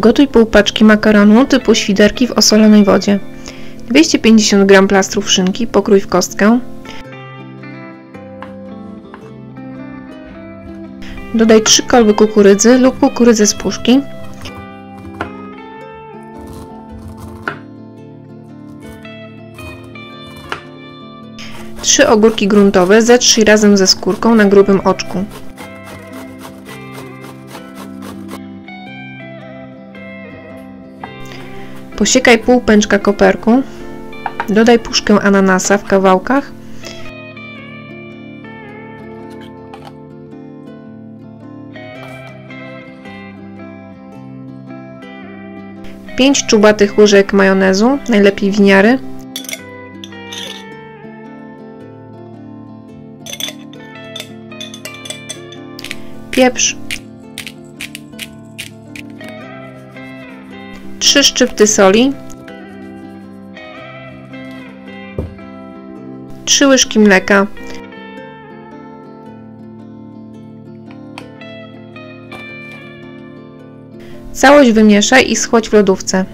Przygotuj pół paczki makaronu typu świderki w osolonej wodzie. 250 g plastrów szynki pokrój w kostkę. Dodaj 3 kolby kukurydzy lub kukurydzę z puszki. Trzy ogórki gruntowe zetrzyj razem ze skórką na grubym oczku. Posiekaj pół pęczka koperku. Dodaj puszkę ananasa w kawałkach. Pięć czubatych łyżek majonezu, najlepiej winiary. Pieprz. 3 szczypty soli. 3 łyżki mleka. Całość wymieszaj i schłodź w lodówce.